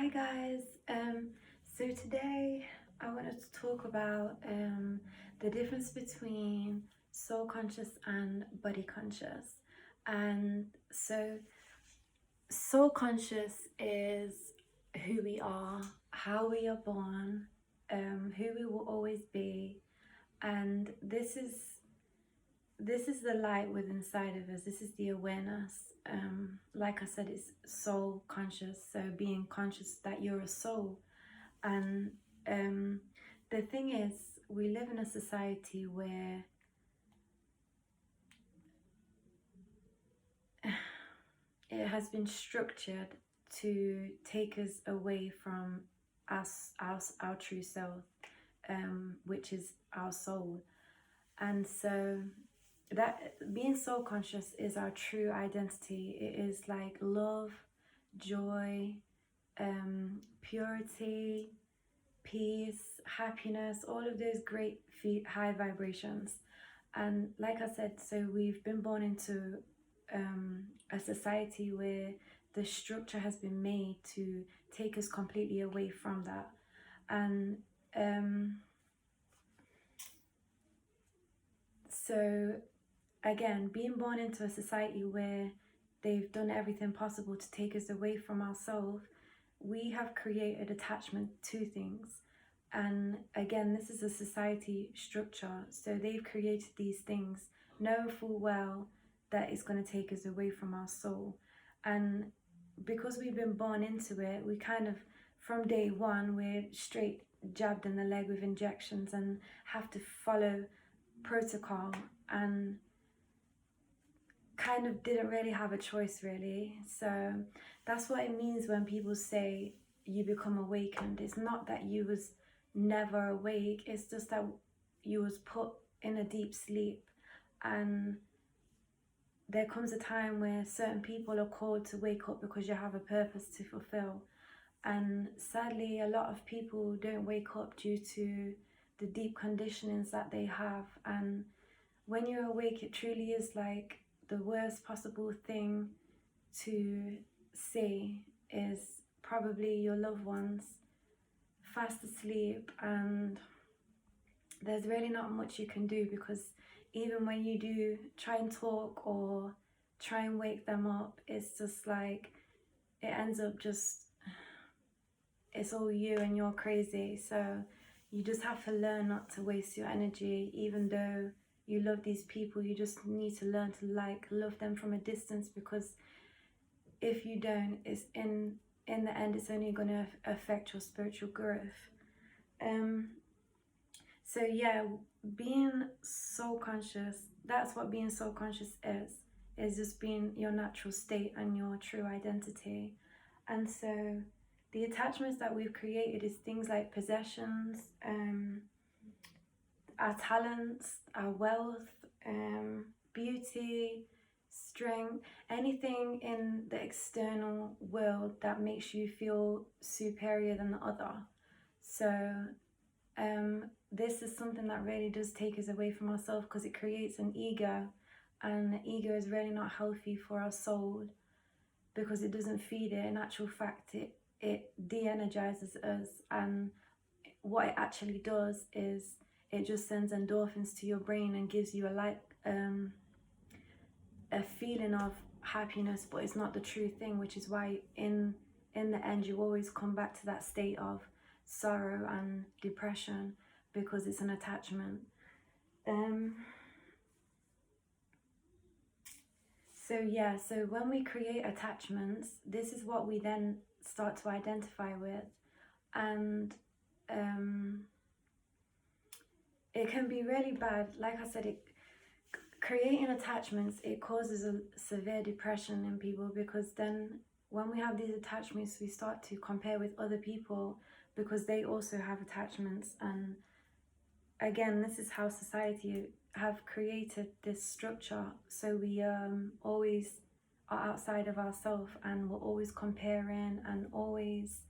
Hi guys. So today I wanted to talk about the difference between soul conscious and body conscious. And so soul conscious is who we are, how we are born, who we will always be, and this is the light within inside of us. This is the awareness. Like I said, it's soul conscious, so being conscious that you're a soul. And the thing is, we live in a society where it has been structured to take us away from us, our true self, which is our soul. And so that being soul conscious is our true identity. It is like love, joy, purity, peace, happiness, all of those great high vibrations. And like I said, so we've been born into a society where the structure has been made to take us completely away from that. And so again, being born into a society where they've done everything possible to take us away from ourselves, we have created attachment to things. And again, this is a society structure, so they've created these things knowing full well that it's going to take us away from our soul. And because we've been born into it, we kind of, from day one, we're straight jabbed in the leg with injections and have to follow protocol, and kind of didn't really have a choice really. So that's what it means when people say you become awakened. It's not that you was never awake, it's just that you was put in a deep sleep, and there comes a time where certain people are called to wake up because you have a purpose to fulfill. And sadly, a lot of people don't wake up due to the deep conditionings that they have. And when you're awake, it truly is like the worst possible thing to see is probably your loved ones fast asleep, and there's really not much you can do, because even when you do try and talk or try and wake them up, it's just like it ends up just, it's all you and you're crazy. So you just have to learn not to waste your energy. Even though you love these people, you just need to learn to love them from a distance, because if you don't, it's in the end, it's only going to affect your spiritual growth. So yeah, being soul conscious, that's what being soul conscious is just being your natural state and your true identity. And so the attachments that we've created is things like possessions, our talents, our wealth, beauty, strength, anything in the external world that makes you feel superior than the other. So this is something that really does take us away from ourselves, because it creates an ego, and the ego is really not healthy for our soul, because it doesn't feed it. In actual fact, it de-energizes us, and what it actually does is it just sends endorphins to your brain and gives you a feeling of happiness, but it's not the true thing, which is why in the end you always come back to that state of sorrow and depression, because it's an attachment. So when we create attachments, this is what we then start to identify with. And it can be really bad. Like I said, creating attachments, it causes a severe depression in people, because then when we have these attachments, we start to compare with other people because they also have attachments. And again, this is how society have created this structure, so we always are outside of ourselves, and we're always comparing, and always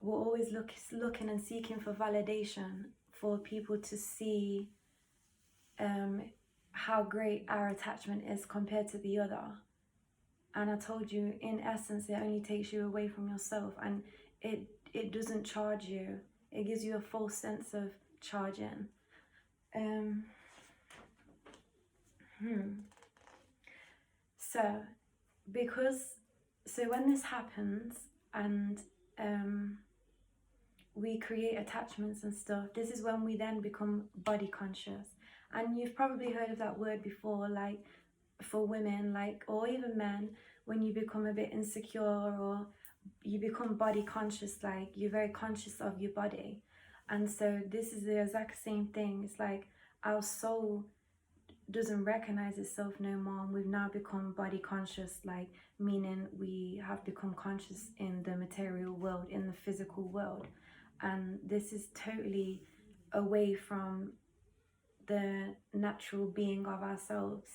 we're always looking and seeking for validation, for people to see how great our attachment is compared to the other. And I told you, in essence, it only takes you away from yourself, and it doesn't charge you. It gives you a false sense of charging. So when this happens, and we create attachments and stuff, this is when we then become body conscious. And you've probably heard of that word before, like for women, like, or even men, when you become a bit insecure or you become body conscious, like you're very conscious of your body. And so this is the exact same thing. It's like our soul doesn't recognize itself no more, and we've now become body conscious, like meaning we have become conscious in the material world, in the physical world. And this is totally away from the natural being of ourselves.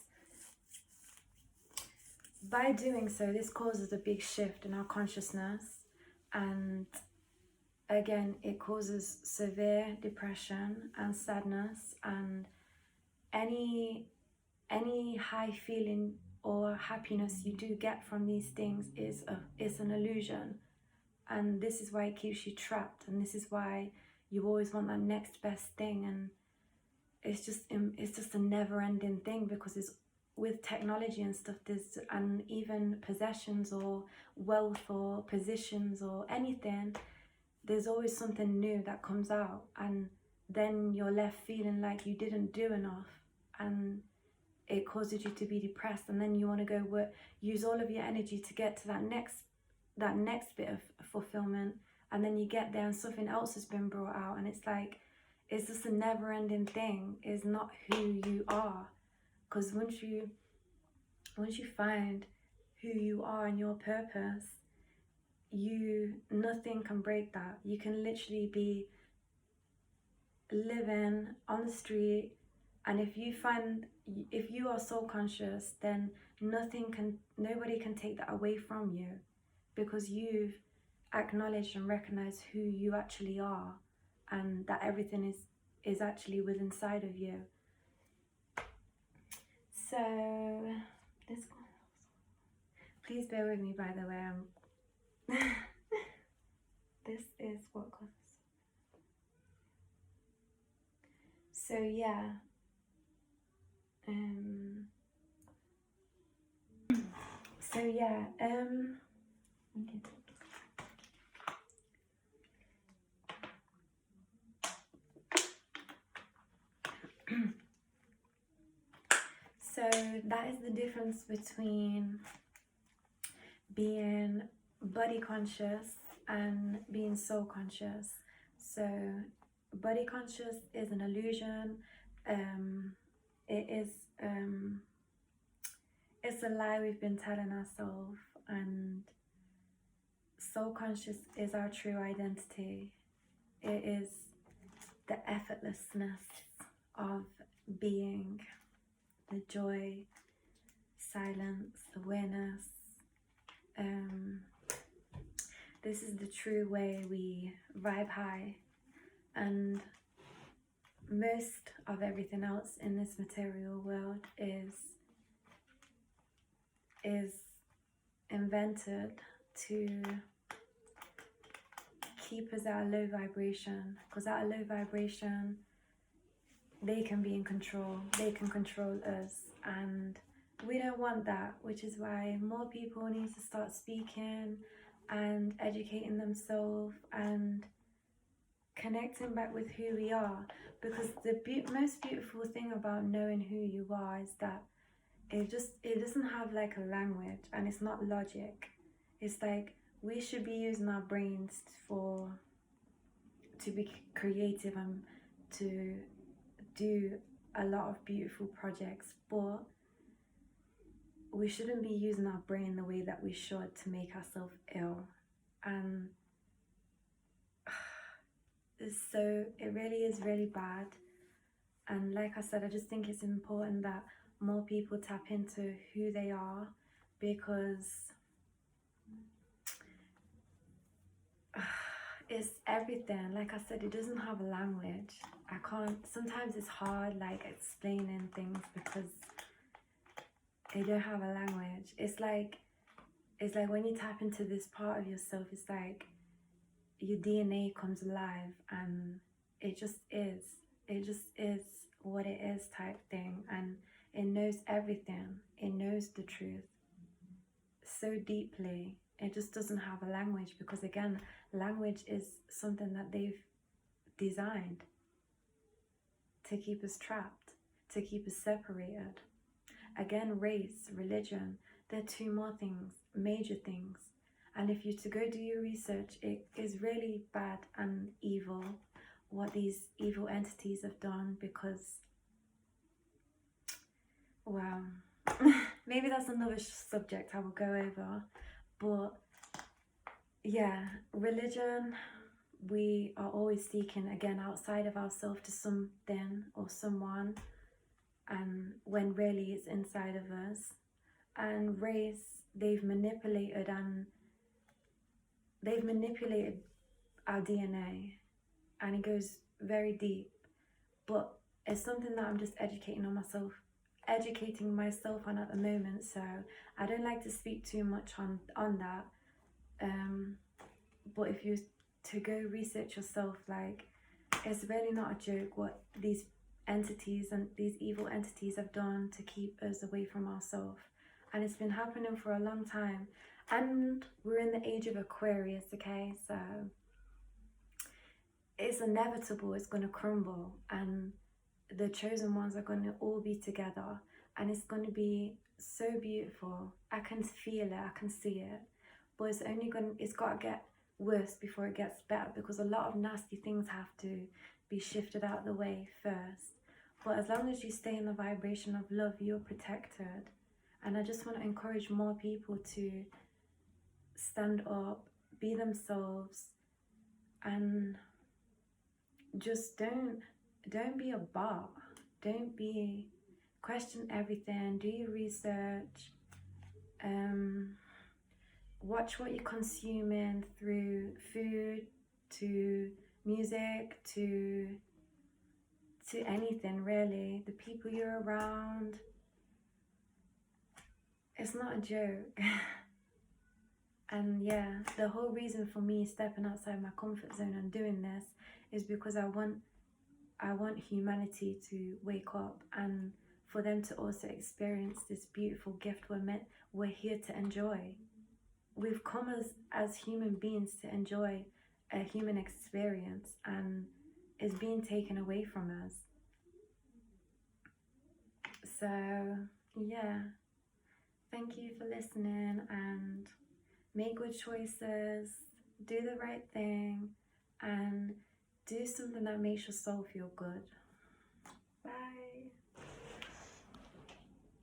By doing so, this causes a big shift in our consciousness, and again, it causes severe depression and sadness, and any high feeling or happiness you do get from these things is an illusion. And this is why it keeps you trapped, and this is why you always want that next best thing. And it's just a never-ending thing, because it's with technology and stuff, and even possessions or wealth or positions or anything, there's always something new that comes out, and then you're left feeling like you didn't do enough, and it causes you to be depressed, and then you want to go use all of your energy to get to that next bit of fulfillment, and then you get there and something else has been brought out, and it's like, it's just a never-ending thing. It's not who you are, because once you find who you are and your purpose, nothing can break that. You can literally be living on the street, and if you are soul conscious, then nobody can take that away from you, because you've acknowledged and recognized who you actually are, and that everything is actually within inside of you. So please bear with me, by the way. This is what causes. So yeah. Okay. So that is the difference between being body conscious and being soul conscious. So body conscious is an illusion. It's a lie we've been telling ourselves, and soul conscious is our true identity. It is the effortlessness of being, the joy, silence, awareness. This is the true way we vibe high, and most of everything else in this material world is invented to keep us at a low vibration, because at a low vibration they can be in control, they can control us, and we don't want that, which is why more people need to start speaking and educating themselves and connecting back with who we are. Because the most beautiful thing about knowing who you are is that it doesn't have like a language, and it's not logic. It's like we should be using our brains to be creative and to do a lot of beautiful projects, but we shouldn't be using our brain the way that we should to make ourselves ill. And it really is really bad. And like I said, I just think it's important that more people tap into who they are, because it's everything. Like I said, it doesn't have a language. Sometimes it's hard like explaining things because they don't have a language. It's like It's like when you tap into this part of yourself, it's like your DNA comes alive, and it just is. It just is what it is type thing, and it knows everything. It knows the truth so deeply. It just doesn't have a language, because again, language is something that they've designed to keep us trapped, to keep us separated. Again, race, religion, they're two more things, major things. And if you to go do your research, it is really bad and evil what these evil entities have done, because, well, maybe that's another subject I will go over. But yeah, religion, we are always seeking, again, outside of ourselves to something or someone, and when really it's inside of us. And race, they've manipulated our DNA, and it goes very deep. But it's something that I'm just educating myself on at the moment. So I don't like to speak too much on that. But if you to go research yourself, like, it's really not a joke what these entities and these evil entities have done to keep us away from ourselves. And it's been happening for a long time. And we're in the age of Aquarius, okay? So it's inevitable, it's going to crumble, and the chosen ones are going to all be together, and it's going to be so beautiful. I can feel it, I can see it, but it's got to get worse before it gets better, because a lot of nasty things have to be shifted out of the way first. But as long as you stay in the vibration of love, you're protected. And I just want to encourage more people to stand up, be themselves, and just don't be a bot. Question everything, do your research, watch what you're consuming, through food to music to anything really, the people you're around. It's not a joke. And yeah, the whole reason for me stepping outside my comfort zone and doing this is because I want humanity to wake up, and for them to also experience this beautiful gift we're here to enjoy. We've come as human beings to enjoy a human experience, and it's being taken away from us. So yeah, thank you for listening, and make good choices, do the right thing, and do something that makes your soul feel good.